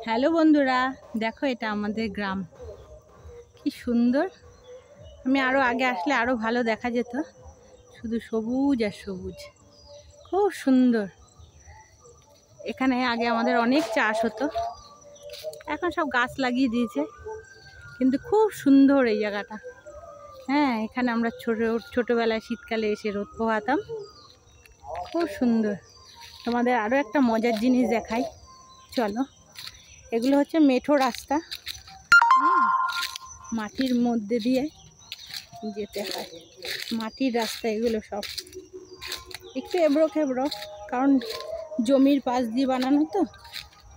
Hello বন্ধুরা, দেখো এটা আমাদের গ্রাম, কি সুন্দর। আমি আরও আগে আসলে আরও ভালো দেখা যেত, শুধু সবুজ আর সবুজ, খুব সুন্দর। এখানে আগে আমাদের অনেক চাষ হতো, এখন সব গাছ লাগিয়ে দিয়েছে, কিন্তু খুব সুন্দর এই জায়গাটা। হ্যাঁ, এখানে আমরা ছোটোবেলায় শীতকালে এসে রোদ পোহাতাম, খুব সুন্দর। তোমাদের আরও একটা মজার জিনিস দেখাই, চলো। এগুলো হচ্ছে মেঠো রাস্তা, মাটির মধ্যে দিয়ে যেতে হয়, মাটির রাস্তা এগুলো সব একটু এবড়ো খেবড়ো, কারণ জমির পাশ দিয়ে বানানো তো,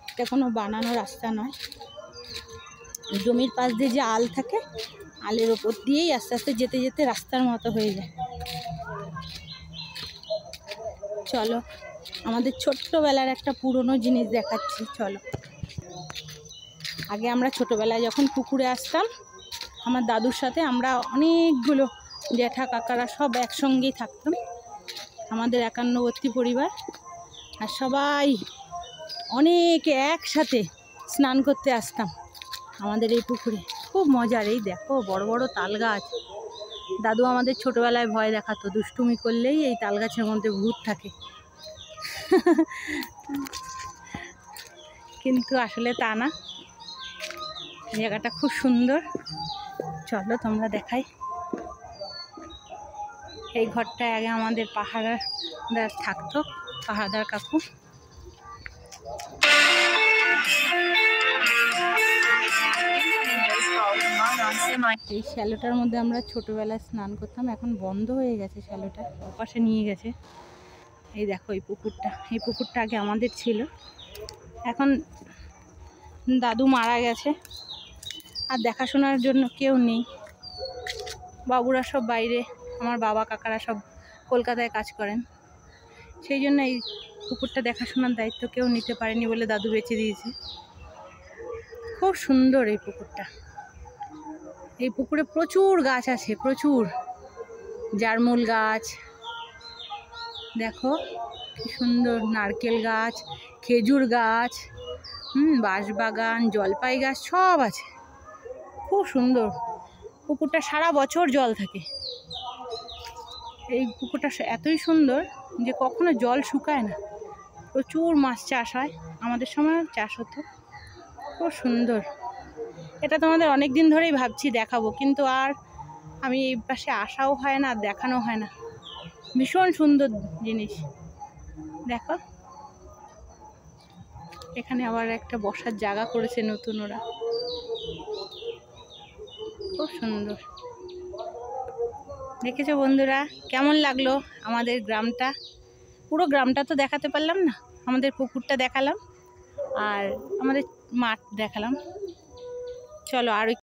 এটা কোনো বানানো রাস্তা নয়। জমির পাশ দিয়ে যে আল থাকে, আলের ওপর দিয়েই আস্তে আস্তে যেতে যেতে রাস্তার মতো হয়ে যায়। চলো, আমাদের ছোট্টবেলার একটা পুরনো জিনিস দেখাচ্ছি, চলো। আগে আমরা ছোটোবেলায় যখন পুকুরে আসতাম, আমার দাদুর সাথে আমরা অনেকগুলো জ্যাঠা কাকারা সব একসঙ্গেই থাকতাম, আমাদের একান্নবর্তী পরিবার, আর সবাই অনেকে একসাথে স্নান করতে আসতাম আমাদের এই পুকুরে। খুব মজার। এই দেখো বড় বড় তাল গাছ। দাদু আমাদের ছোটোবেলায় ভয় দেখাতো, দুষ্টুমি করলেই এই তাল গাছের মধ্যে ভূত থাকে, কিন্তু আসলে তা না। জায়গাটা খুব সুন্দর, চলো তোমরা দেখাই। এই ঘরটায় আগে আমাদের পাহারাদার থাকতো, পাহারাদার কাকু। এই শ্যালোটার মধ্যে আমরা ছোটোবেলায় স্নান করতাম, এখন বন্ধ হয়ে গেছে শ্যালোটা, ওপাশে নিয়ে গেছে। এই দেখো এই পুকুরটা আগে আমাদের ছিল, এখন দাদু মারা গেছে, আর দেখাশোনার জন্য কেউ নেই। বাবুরা সব বাইরে, আমার বাবা কাকারা সব কলকাতায় কাজ করেন, সেই জন্য এই পুকুরটা দেখাশোনার দায়িত্ব কেউ নিতে পারেনি বলে দাদু বেঁচে দিয়েছে। খুব সুন্দর এই পুকুরটা। এই পুকুরে প্রচুর গাছ আছে, প্রচুর জারমুল গাছ, দেখো কি সুন্দর, নারকেল গাছ, খেজুর গাছ, বাঁশবাগান, জলপাই গাছ সব আছে, খুব সুন্দর। পুকুরটা সারা বছর জল থাকে। এই পুকুরটা এতই সুন্দর যে কখনো জল শুকায় না, প্রচুর মাছ চাষ হয়, আমাদের সময় চাষ হতো, খুব সুন্দর। এটা তোমাদের অনেক দিন ধরেই ভাবছি দেখাবো, কিন্তু আর আমি এই পাশে আসাও হয় না, আর দেখানো হয় না। ভীষণ সুন্দর জিনিস, দেখো। এখানে আবার একটা বসার জায়গা করেছে নতুন ওরা, খুব সুন্দর। দেখেছো বন্ধুরা, কেমন লাগলো আমাদের গ্রামটা? পুরো গ্রামটা তো দেখাতে পারলাম না, আমাদের পুকুরটা দেখালাম আর আমাদের মাঠ দেখালাম। চলো আর